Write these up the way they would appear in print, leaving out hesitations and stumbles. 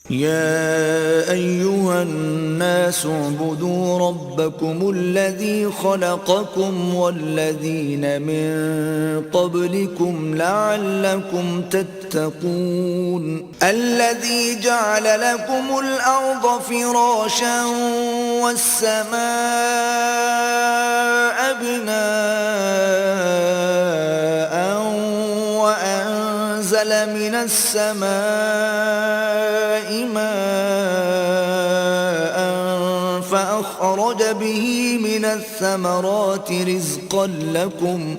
يا أيها الناس اعبدوا ربكم الذي خلقكم والذين من قبلكم لعلكم تتقون الذي جعل لكم الأرض فراشا والسماء بناء وأنزل من السماء ماء فأخرج به من الثمرات رزقا لكم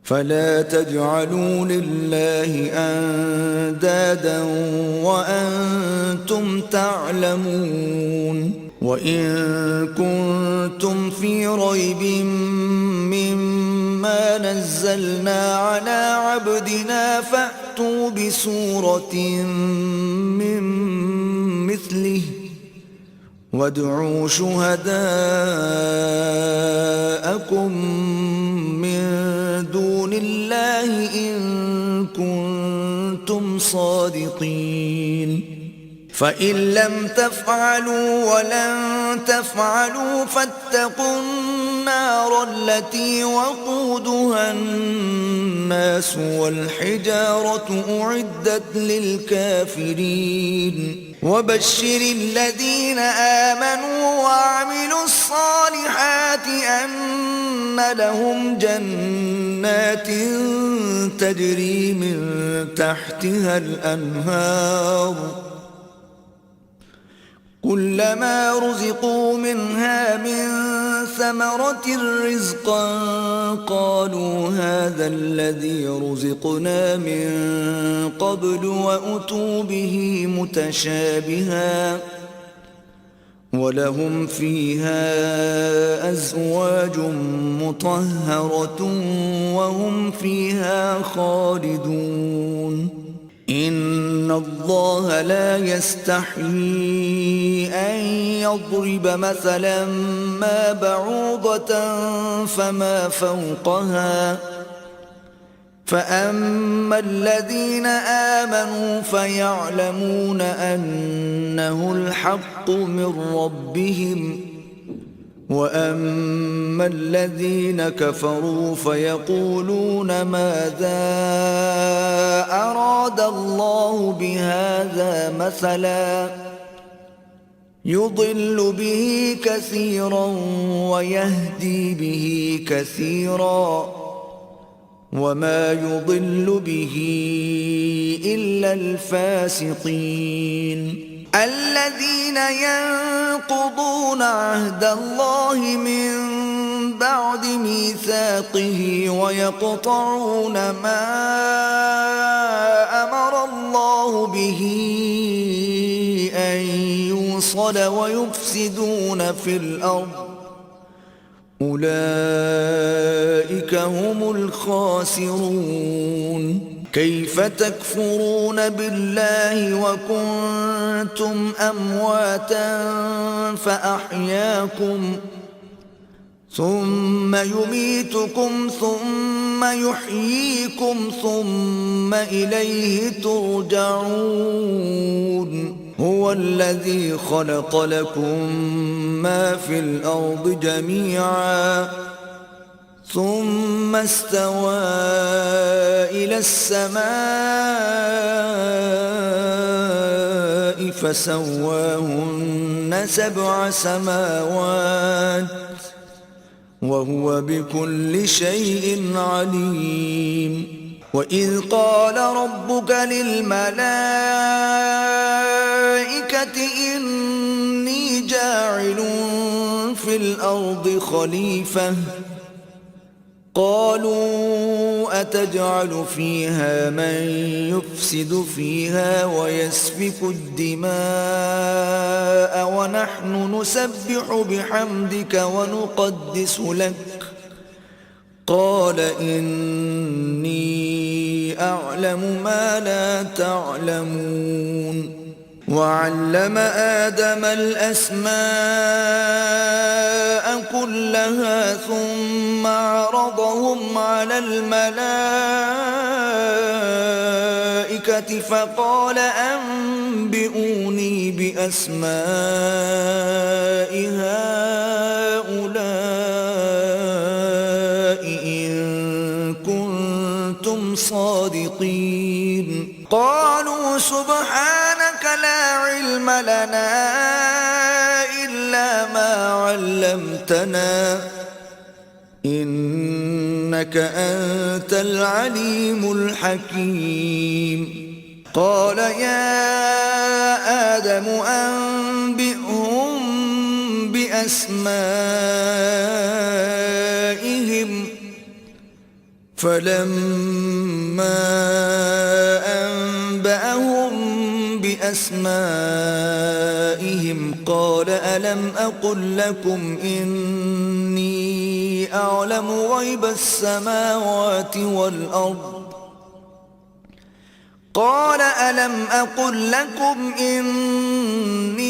فلا تجعلوا لله أندادا وأنتم تعلمون وإن كنتم في ريب مما نزلنا على عبدنا فأتوا بسورة من مثله وادعوا شهداءكم من دون الله إن كنتم صادقين فإن لم تفعلوا ولن تفعلوا فاتقوا النار التي وقودها الناس والحجارة أعدت للكافرين وبشر الذين آمنوا وعملوا الصالحات أن لهم جنات تجري من تحتها الأنهار كلما رزقوا منها من ثمرة رزقا قالوا هذا الذي رزقنا من قبل وأتوا به متشابها ولهم فيها أزواج مطهرة وهم فيها خالدون إن الله لا يستحيي أن يضرب مثلا ما بعوضة فما فوقها فأما الذين آمنوا فيعلمون أنه الحق من ربهم وأما الذين كفروا فيقولون ماذا أراد الله بهذا مثلا يضل به كثيرا ويهدي به كثيرا وما يضل به إلا الفاسقين الذين ينقضون عهد الله من بعد ميثاقه ويقطعون ما أمر الله به أن يوصل ويفسدون في الأرض أولئك هم الخاسرون كيف تكفرون بالله وكنتم أمواتا فأحياكم ثم يميتكم ثم يحييكم ثم إليه ترجعون هو الذي خلق لكم ما في الأرض جميعا ثم استوى إلى السماء فسواهن 7 سماوات وهو بكل شيء عليم وإذ قال ربك للملائكة إني جاعل في الأرض خليفة قالوا أتجعل فيها من يفسد فيها ويسفك الدماء ونحن نسبح بحمدك ونقدس لك قال إني أعلم ما لا تعلمون وعلم آدم الأسماء كلها ثم عرضهم على الملائكة الملائكة فقال أنبئوني بأسماء هؤلاء إن كنتم صادقين قالوا سبحانك لا علم لنا إلا ما علمتنا إنك أنت العليم الحكيم قال يا آدم أنبئهم بأسمائهم فلما أنبأهم بأسمائهم قال ألم أقل لكم إني أعلم غيب السماوات والأرض قال ألم أقل لكم إني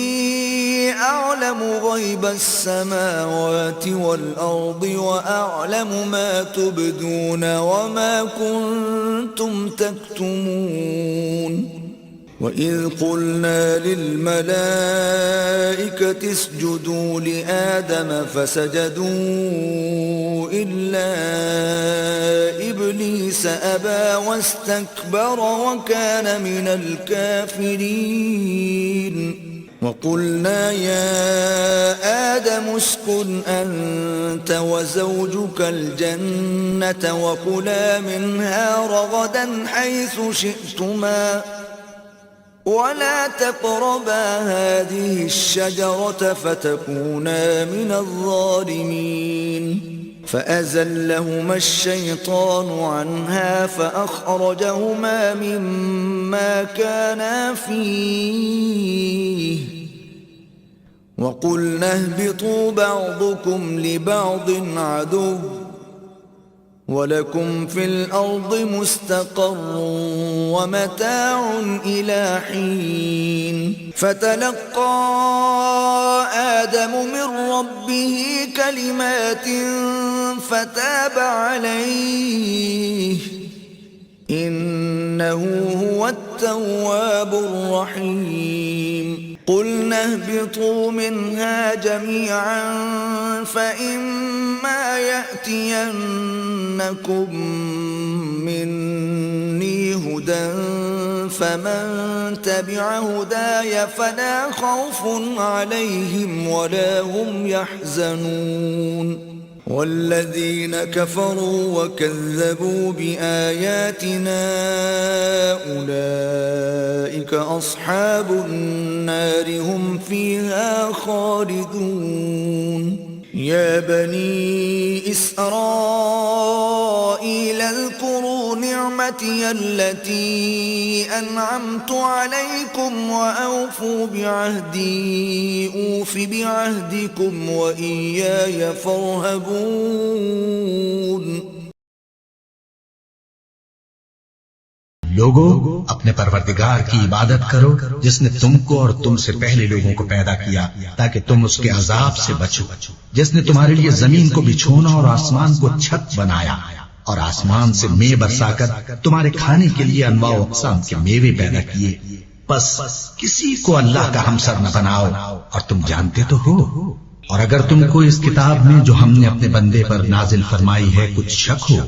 أعلم غيب السماوات والأرض وأعلم ما تبدون وما كنتم تكتمون وإذ قلنا للملائكة اسجدوا لآدم فسجدوا إلا إبليس أبى واستكبر وكان من الكافرين وقلنا يا آدم اسكن أنت وزوجك الجنة وكلا منها رغدا حيث شئتما ولا تقربا هذه الشجرة فتكونا من الظالمين فأزلهما الشيطان عنها فأخرجهما مما كانا فيه وقلنا اهبطوا بعضكم لبعض عدو ولكم في الأرض مستقر ومتاع إلى حين فتلقى آدم من ربه كلمات فتاب عليه إنه هو التواب الرحيم قلنا اهبطوا منها جميعا فإما يأتينكم مني هدى فمن تبع هداي فلا خوف عليهم ولا هم يحزنون والذين كفروا وكذبوا بآياتنا أولئك أصحاب النار هم فيها خالدون يا بني إسرائيل اذكروا نعمتي التي أنعمت عليكم وأوفوا بعهدي أوف بعهدكم وإياي فارهبون लोगों, अपने परवरदिगार की इबादत करो जिसने तुमको और तुमसे पहले लोगों को पैदा किया ताकि तुम उसके अजाब से बचो, जिसने तुम्हारे लिए जमीन को बिछोना और आसमान को छत बनाया और आसमान से मेंह बरसाकर तुम्हारे खाने के लिए अनवा अक़साम के मेवे पैदा किए। बस किसी को अल्लाह का हमसर न बनाओ और तुम जानते तो हो। और अगर तुमको इस किताब में जो हमने अपने बंदे पर नाजिल फरमाई है कुछ शक हो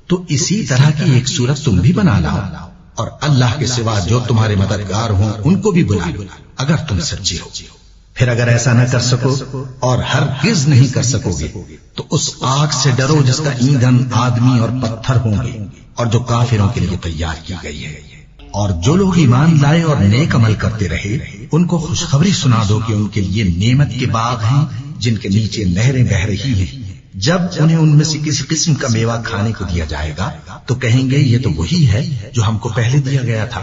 तो इसी तरह की एक सूरत तुम भी बना लाओ और अल्लाह के सिवा जो तुम्हारे मददगार हों उनको भी बुला लो अगर तुम सच्चे हो। फिर अगर ऐसा न कर सको और हरगिज नहीं कर सकोगे तो उस आग से डरो जिसका ईंधन आदमी और पत्थर होंगे और जो काफिरों के लिए तैयार की गई है। और जो लोग ईमान लाए और नेक अमल करते रहे उनको खुशखबरी सुना दो कि उनके लिए नेमत के बाग हैं जिनके नीचे नहरें बह रही हैं। जब उन्हें उनमें से किसी किस्म का मेवा खाने को दिया जाएगा तो कहेंगे ये तो वही है जो हमको पहले दिया गया था।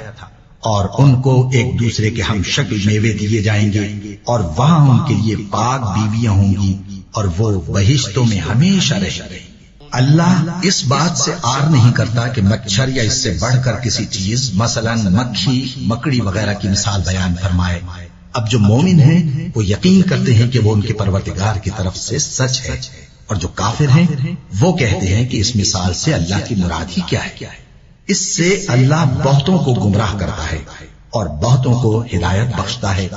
और उनको एक दूसरे के हम शक्ल मेवे दिए जाएंगे और वहां उनके लिए पाक बीवियां होंगी और वो बहिश्तों में हमेशा रहेंगे। अल्लाह इस बात से आर नहीं करता कि मच्छर या इससे बढ़कर किसी चीज मसलन मक्खी मकड़ी वगैरह की मिसाल बयान फरमाए। अब जो मोमिन हैं वो यकीन करते हैं कि वो उनके परवरदिगार की तरफ से सच है और जो काफिर हैं वो कहते हैं कि इस मिसाल से अल्लाह की मुराद ही क्या है। اس سے اللہ بہتوں کو گمراہ کرتا ہے اور بہتوں کو ہدایت بخشتا ہے،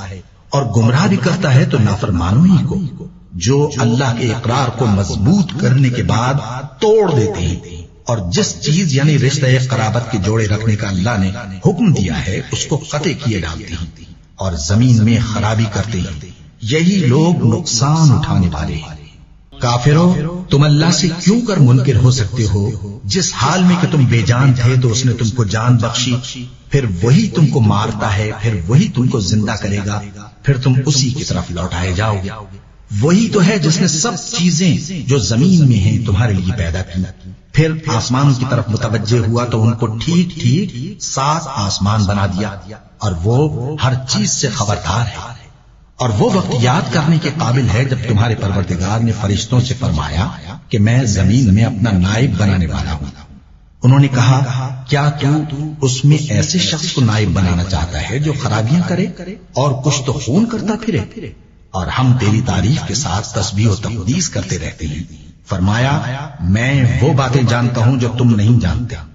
اور گمراہ بھی کرتا ہے تو نافرمانوں ہی کو، جو اللہ کے اقرار کو مضبوط کرنے کے بعد توڑ دیتے ہیں، اور جس چیز یعنی رشتہ قرابت کے جوڑے رکھنے کا اللہ نے حکم دیا ہے اس کو قطع کیے ڈالتے ہیں اور زمین میں خرابی کرتے ہیں، یہی لوگ نقصان اٹھانے والے ہیں۔ کافروں، تم اللہ سے کیوں کر منکر ہو سکتے ہو؟ جس حال میں کہ تم بے جان تھے تو اس نے تم کو جان بخشی، پھر وہی تم کو مارتا ہے، پھر وہی تم کو زندہ کرے گا، پھر تم اسی کی طرف لوٹائے جاؤ گے۔ وہی تو ہے جس نے سب چیزیں جو زمین میں ہیں تمہارے لیے پیدا کی، پھر آسمانوں کی طرف متوجہ ہوا تو ان کو ٹھیک ٹھیک 7 آسمان بنا دیا، اور وہ ہر چیز سے خبردار ہے۔ اور وہ وقت یاد کرنے کے قابل ہے جب تمہارے پروردگار نے فرشتوں سے فرمایا کہ میں زمین میں اپنا نائب بنانے والا ہوں۔ انہوں نے کہا، کیا تو اس میں ایسے شخص کو نائب بنانا چاہتا ہے جو خرابیاں کرے اور کچھ تو خون کرتا پھرے؟ اور ہم تیری تعریف کے ساتھ تسبیح و تقدیس کرتے رہتے ہیں۔ فرمایا، میں وہ باتیں جانتا ہوں جو تم نہیں جانتے۔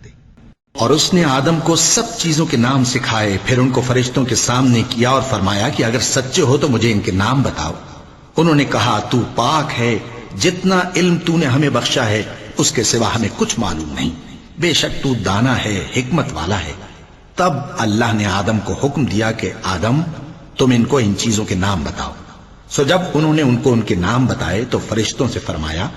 اور اس نے آدم کو سب چیزوں کے نام سکھائے، پھر ان کو فرشتوں کے سامنے کیا اور فرمایا کہ اگر سچے ہو تو مجھے ان کے نام بتاؤ۔ انہوں نے کہا، تو پاک ہے، جتنا علم تو نے ہمیں بخشا ہے اس کے سوا ہمیں کچھ معلوم نہیں، بے شک تو دانا ہے، حکمت والا ہے۔ تب اللہ نے آدم کو حکم دیا کہ آدم، تم ان کو ان چیزوں کے نام بتاؤ۔ سو جب انہوں نے ان کو ان کے نام بتائے تو فرشتوں سے فرمایا،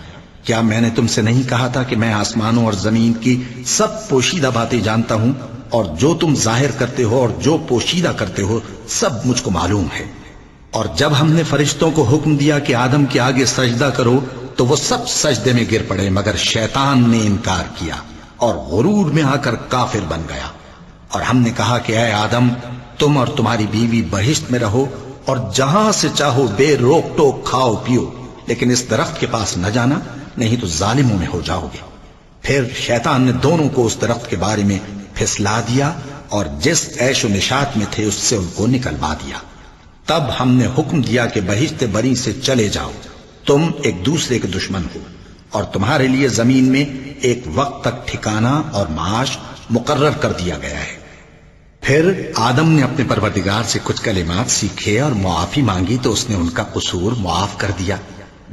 کیا میں نے تم سے نہیں کہا تھا کہ میں آسمانوں اور زمین کی سب پوشیدہ باتیں جانتا ہوں، اور جو تم ظاہر کرتے ہو اور جو پوشیدہ کرتے ہو سب مجھ کو معلوم ہے۔ اور جب ہم نے فرشتوں کو حکم دیا کہ آدم کے آگے سجدہ کرو تو وہ سب سجدے میں گر پڑے، مگر شیطان نے انکار کیا اور غرور میں آ کر کافر بن گیا۔ اور ہم نے کہا کہ اے آدم، تم اور تمہاری بیوی بہشت میں رہو اور جہاں سے چاہو بے روک ٹوک کھاؤ پیو، لیکن اس درخت کے پاس نہ جانا، نہیں تو ظالموں میں ہو جاؤ گے۔ پھر شیطان نے دونوں کو اس درخت کے بارے میں پھسلا دیا اور جس عیش و نشاط میں تھے اس سے ان کو نکلوا دیا۔ تب ہم نے حکم دیا کہ بہشت بری سے چلے جاؤ، تم ایک دوسرے کے دشمن ہو، اور تمہارے لیے زمین میں ایک وقت تک ٹھکانہ اور معاش مقرر کر دیا گیا ہے۔ پھر آدم نے اپنے پروردگار سے کچھ کلمات سیکھے اور معافی مانگی تو اس نے ان کا قصور معاف کر دیا۔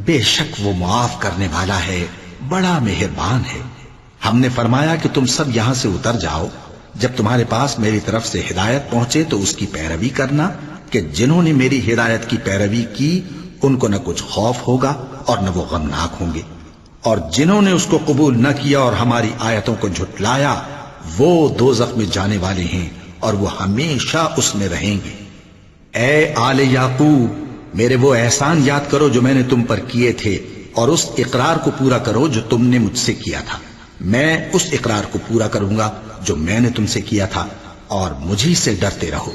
بے شک وہ معاف کرنے والا ہے، بڑا مہربان ہے۔ ہم نے فرمایا کہ تم سب یہاں سے اتر جاؤ، جب تمہارے پاس میری طرف سے ہدایت پہنچے تو اس کی پیروی کرنا، کہ جنہوں نے میری ہدایت کی پیروی کی ان کو نہ کچھ خوف ہوگا اور نہ وہ غمناک ہوں گے، اور جنہوں نے اس کو قبول نہ کیا اور ہماری آیتوں کو جھٹلایا وہ دوزخ میں جانے والے ہیں اور وہ ہمیشہ اس میں رہیں گے۔ اے آل یعقوب، میرے وہ احسان یاد کرو جو میں نے تم پر کیے تھے، اور اس اقرار کو پورا کرو جو تم نے مجھ سے کیا تھا۔ میں اس اقرار کو پورا کروں گا جو میں نے تم سے کیا تھا، اور مجھی سے ڈرتے رہو۔